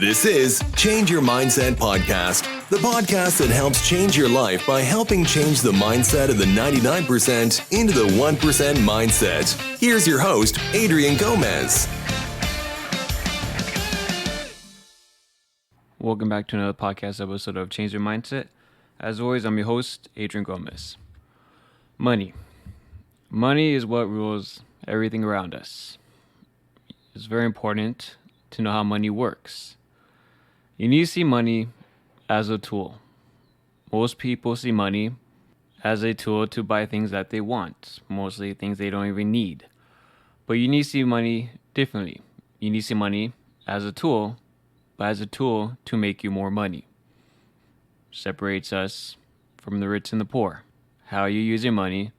This is Change Your Mindset Podcast, the podcast that helps change your life by helping change the mindset of the 99% into the 1% mindset. Here's your host, Adrian Gomez. Welcome back to another podcast episode of Change Your Mindset. As always, I'm your host, Adrian Gomez. Money. Money is what rules everything around us. It's very important to know how money works. You need to see money as a tool. Most people see money as a tool to buy things that they want, mostly things they don't even need. But you need to see money differently. You need to see money as a tool, but as a tool to make you more money. Separates us from the rich and the poor. How you use your money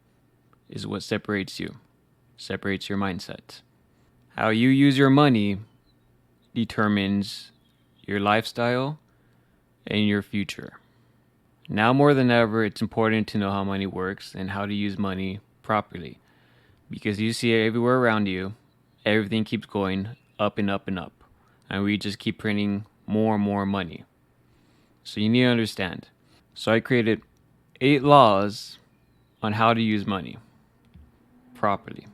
is what separates you, separates your mindset. How you use your money determines your lifestyle and your future. Now more than ever, it's important to know how money works and how to use money properly, because you see it everywhere around you. Everything keeps going up and up and up, and we just keep printing more and more money. So you need to understand. So I created 8 laws on how to use money properly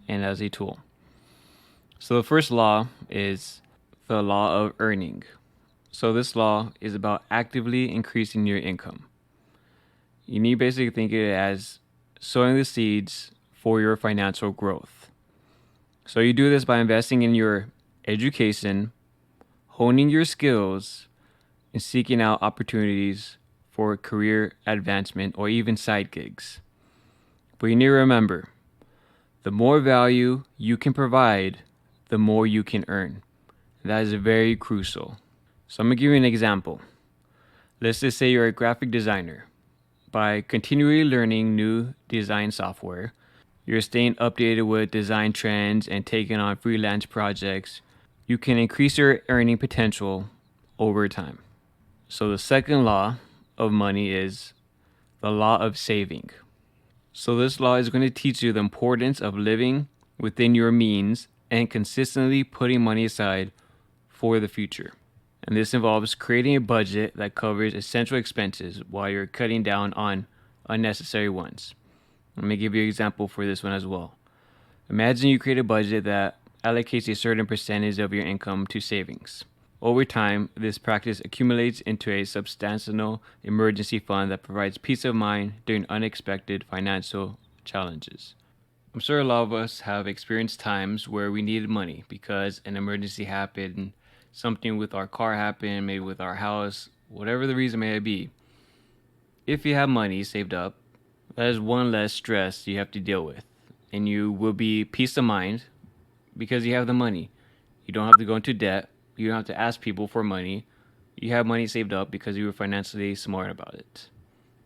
and as a tool. So the first law is the law of earning. So this law is about actively increasing your income. You need to basically think of it as sowing the seeds for your financial growth. So you do this by investing in your education, honing your skills, and seeking out opportunities for career advancement or even side gigs. But you need to remember, the more value you can provide, the more you can earn. That is very crucial. So I'm going to give you an example. Let's just say you're a graphic designer. By continually learning new design software, you're staying updated with design trends and taking on freelance projects, you can increase your earning potential over time. So the second law of money is the law of saving. So this law is going to teach you the importance of living within your means and consistently putting money aside for the future. And this involves creating a budget that covers essential expenses while you're cutting down on unnecessary ones. Let me give you an example for this one as well. Imagine you create a budget that allocates a certain percentage of your income to savings. Over time, this practice accumulates into a substantial emergency fund that provides peace of mind during unexpected financial challenges. I'm sure a lot of us have experienced times where we needed money because an emergency happened, something with our car happened, maybe with our house, whatever the reason may be. If you have money saved up, that is one less stress you have to deal with, and you will be peace of mind because you have the money. You don't have to go into debt. You don't have to ask people for money. You have money saved up because you were financially smart about it.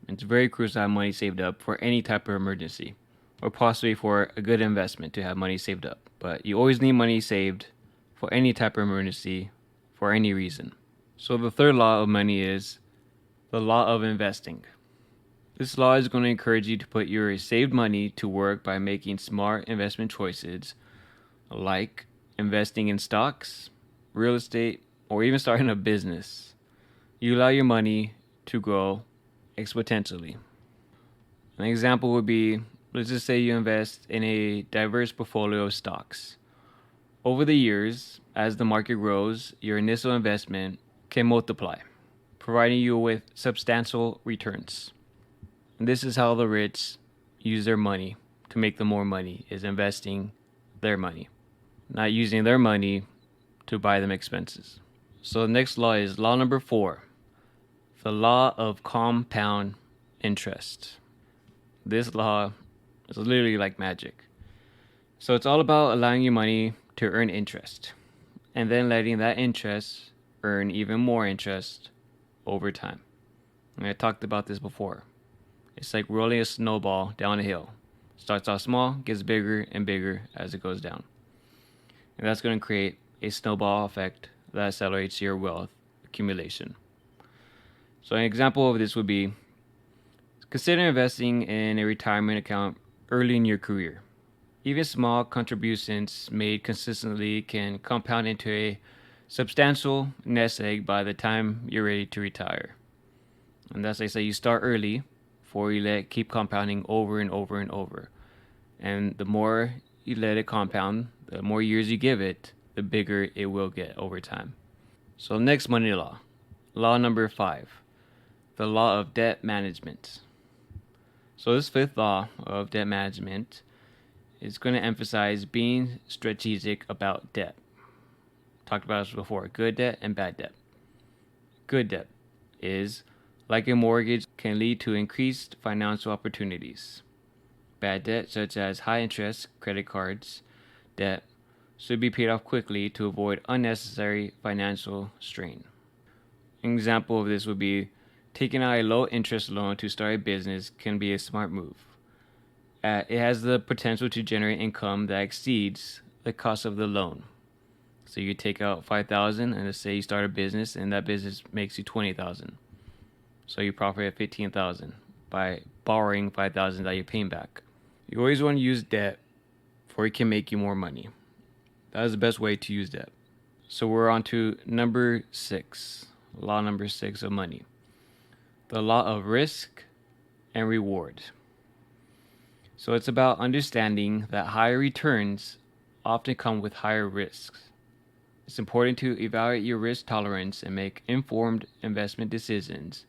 It's very crucial to have money saved up for any type of emergency, or possibly for a good investment to have money saved up. But you always need money saved for any type of emergency, for any reason. So the third law of money is the law of investing. This law is going to encourage you to put your saved money to work by making smart investment choices, like investing in stocks, real estate, or even starting a business. You allow your money to grow exponentially. An example would be, let's just say you invest in a diverse portfolio of stocks. Over the years, as the market grows, your initial investment can multiply, providing you with substantial returns. And this is how the rich use their money to make them more money, is investing their money, not using their money to buy them expenses. So the next law is law number 4, the law of compound interest. This law is literally like magic. So it's all about allowing your money to earn interest, and then letting that interest earn even more interest over time. And I talked about this before. It's like rolling a snowball down a hill. Starts off small, gets bigger and bigger as it goes down. And that's going to create a snowball effect that accelerates your wealth accumulation. So an example of this would be, consider investing in a retirement account early in your career. Even small contributions made consistently can compound into a substantial nest egg by the time you're ready to retire. And that's, they say, you start early before you let it keep compounding over and over and over. And the more you let it compound, the more years you give it, the bigger it will get over time. So next money law. Law number 5. The law of debt management. So this fifth law of debt management is going to emphasize being strategic about debt. Talked about this before, good debt and bad debt. Good debt is, like a mortgage, can lead to increased financial opportunities. Bad debt, such as high interest credit cards debt, should be paid off quickly to avoid unnecessary financial strain. An example of this would be taking out a low interest loan to start a business can be a smart move. It has the potential to generate income that exceeds the cost of the loan. So you take out $5,000 and let's say you start a business and that business makes you $20,000. So you profit at $15,000 by borrowing $5,000 that you're paying back. You always want to use debt for it can make you more money. That is the best way to use debt. So we're on to number 6, law number 6 of money. The law of risk and reward. So it's about understanding that higher returns often come with higher risks. It's important to evaluate your risk tolerance and make informed investment decisions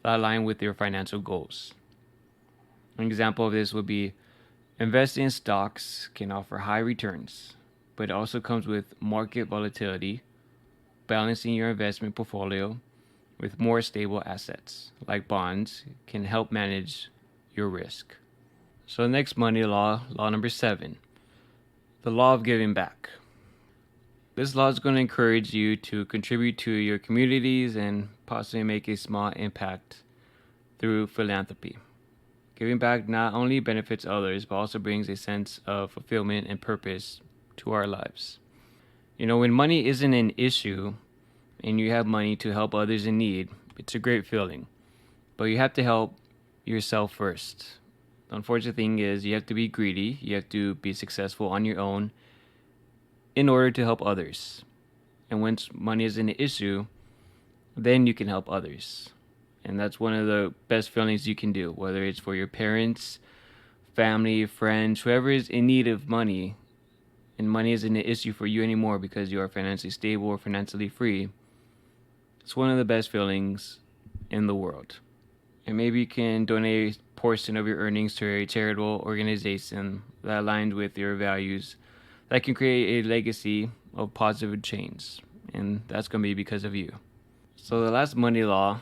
that align with your financial goals. An example of this would be investing in stocks can offer high returns, but it also comes with market volatility. Balancing your investment portfolio with more stable assets, like bonds, can help manage your risk. So the next money law, law number 7, the law of giving back. This law is going to encourage you to contribute to your communities and possibly make a small impact through philanthropy. Giving back not only benefits others, but also brings a sense of fulfillment and purpose to our lives. When money isn't an issue and you have money to help others in need, it's a great feeling. But you have to help yourself first. The unfortunate thing is you have to be greedy, you have to be successful on your own in order to help others. And once money is an issue, then you can help others. And that's one of the best feelings you can do, whether it's for your parents, family, friends, whoever is in need of money, and money isn't an issue for you anymore because you are financially stable or financially free. It's one of the best feelings in the world. And maybe you can donate a portion of your earnings to a charitable organization that aligns with your values that can create a legacy of positive change. And that's going to be because of you. So the last money law,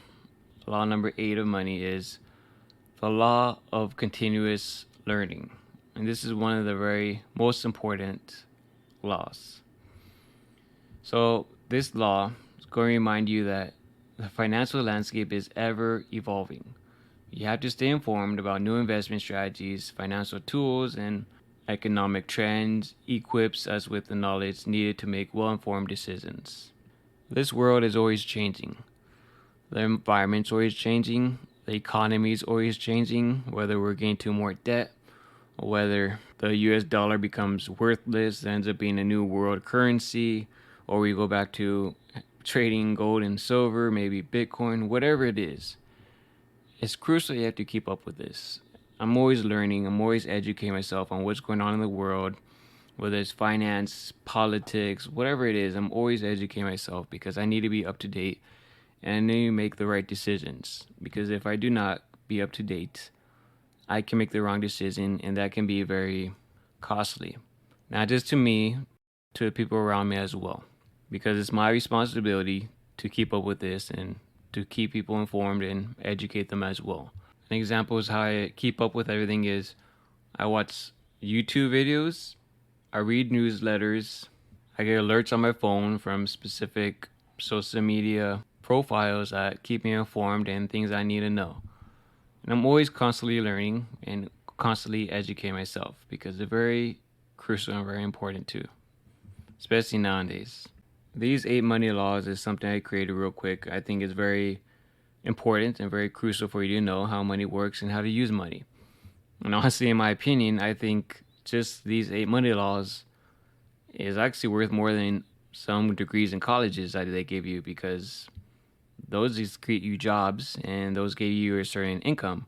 law number 8 of money, is the law of continuous learning. And this is one of the very most important laws. So this law is going to remind you that the financial landscape is ever evolving. You have to stay informed about new investment strategies, financial tools, and economic trends, equips us with the knowledge needed to make well-informed decisions. This world is always changing. The environment's always changing. The economy is always changing, whether we're getting to more debt, or whether the US dollar becomes worthless, ends up being a new world currency, or we go back to trading gold and silver, maybe Bitcoin, whatever it is. It's crucial you have to keep up with this. I'm always learning, I'm always educating myself on what's going on in the world, whether it's finance, politics, whatever it is. I'm always educating myself because I need to be up to date and I need to make the right decisions. Because if I do not be up to date, I can make the wrong decision and that can be very costly. Not just to me, to the people around me as well. Because it's my responsibility to keep up with this and to keep people informed and educate them as well. An example is how I keep up with everything is I watch YouTube videos, I read newsletters, I get alerts on my phone from specific social media profiles that keep me informed and things I need to know. And I'm always constantly learning and constantly educating myself because they're very crucial and very important too, especially nowadays. These 8 money laws is something I created real quick. I think it's very important and very crucial for you to know how money works and how to use money. And honestly, in my opinion, I think just these 8 money laws is actually worth more than some degrees in colleges that they give you, because those just create you jobs and those give you a certain income.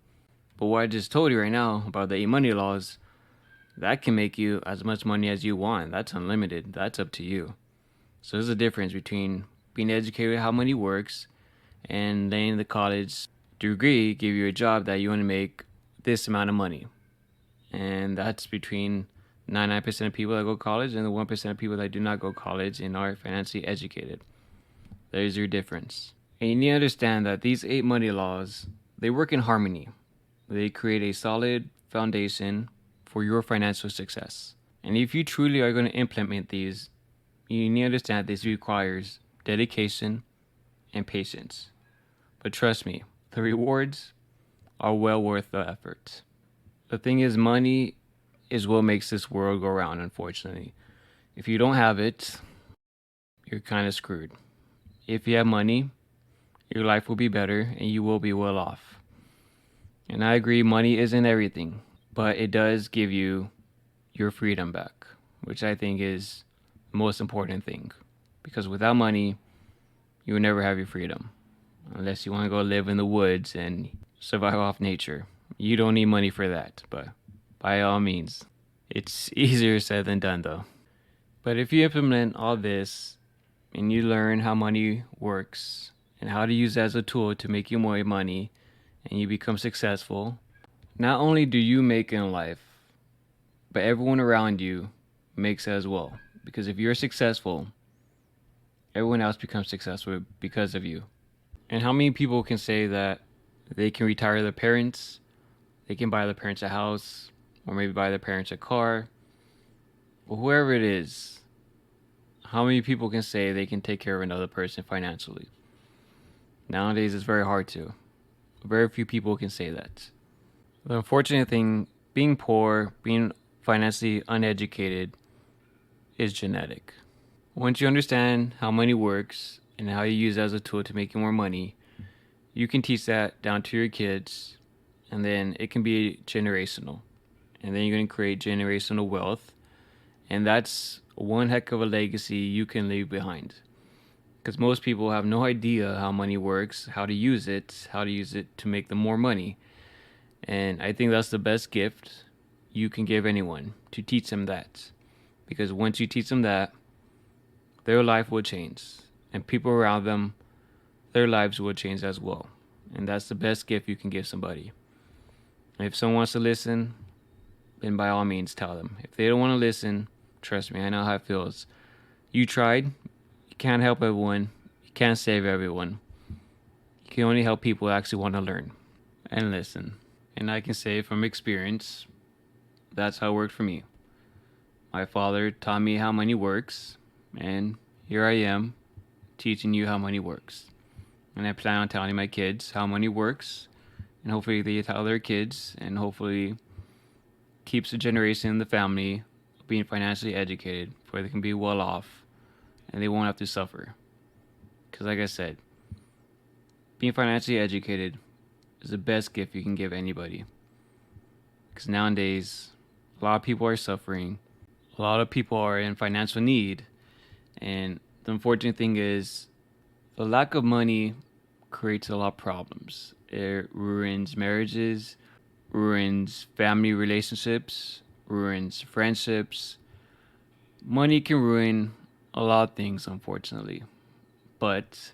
But what I just told you right now about the 8 money laws, that can make you as much money as you want. That's unlimited. That's up to you. So there's a difference between being educated how money works and letting the college degree give you a job that you want to make this amount of money. And that's between 99% of people that go to college and the 1% of people that do not go to college and are financially educated. There's your difference. And you need to understand that these 8 money laws, they work in harmony. They create a solid foundation for your financial success. And if you truly are going to implement these, you need to understand this requires dedication and patience. But trust me, the rewards are well worth the effort. The thing is, money is what makes this world go round, unfortunately. If you don't have it, you're kind of screwed. If you have money, your life will be better and you will be well off. And I agree, money isn't everything, but it does give you your freedom back, which I think is the most important thing. Because without money, you will never have your freedom. Unless you want to go live in the woods and survive off nature. You don't need money for that, but by all means. It's easier said than done though. But if you implement all this and you learn how money works and how to use it as a tool to make you more money and you become successful, not only do you make it in life, but everyone around you makes it as well. Because if you're successful, everyone else becomes successful because of you. And how many people can say that they can retire their parents, they can buy their parents a house, or maybe buy their parents a car, or whoever it is? How many people can say they can take care of another person financially? Nowadays, it's very hard to. Very few people can say that. The unfortunate thing, being poor, being financially uneducated, is genetic. Once you understand how money works and how you use it as a tool to make you more money, you can teach that down to your kids, and then it can be generational. And then you're going to create generational wealth, and that's one heck of a legacy you can leave behind. Because most people have no idea how money works, how to use it to make them more money. And I think that's the best gift you can give anyone, to teach them that. Because once you teach them that, their life will change. And people around them, their lives will change as well. And that's the best gift you can give somebody. And if someone wants to listen, then by all means tell them. If they don't want to listen, trust me, I know how it feels. You tried. You can't help everyone. You can't save everyone. You can only help people who actually want to learn and listen. And I can say from experience, that's how it worked for me. My father taught me how money works, and here I am teaching you how money works. And I plan on telling my kids how money works, and hopefully they tell their kids, and hopefully keeps a generation in the family being financially educated, where they can be well off and they won't have to suffer. Because like I said, being financially educated is the best gift you can give anybody. Because nowadays, a lot of people are suffering. A lot of people are in financial need. And the unfortunate thing is, the lack of money creates a lot of problems. It ruins marriages, ruins family relationships, ruins friendships. Money can ruin a lot of things, unfortunately. But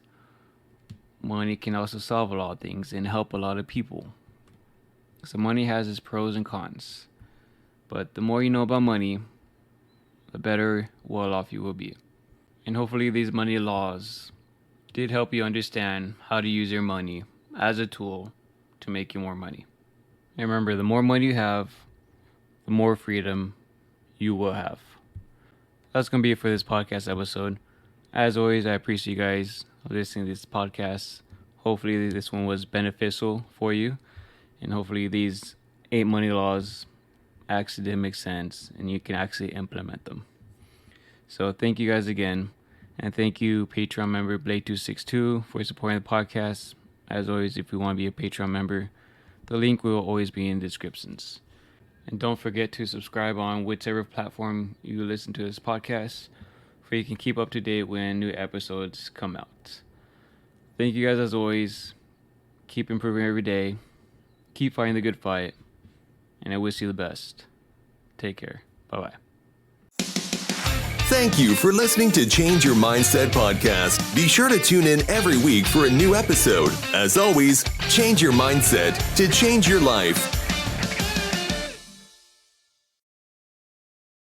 money can also solve a lot of things and help a lot of people. So money has its pros and cons. But the more you know about money, the better well off you will be. And hopefully these money laws did help you understand how to use your money as a tool to make you more money. And remember, the more money you have, the more freedom you will have. That's going to be it for this podcast episode. As always, I appreciate you guys listening to this podcast. Hopefully this one was beneficial for you. And hopefully these 8 money laws actually did make sense and you can actually implement them. So thank you guys again. And thank you, Patreon member Blade262, for supporting the podcast. As always, if you want to be a Patreon member, the link will always be in the descriptions. And don't forget to subscribe on whichever platform you listen to this podcast for where you can keep up to date when new episodes come out. Thank you guys as always. Keep improving every day. Keep fighting the good fight. And I wish you the best. Take care. Bye-bye. Thank you for listening to Change Your Mindset podcast. Be sure to tune in every week for a new episode. As always, change your mindset to change your life.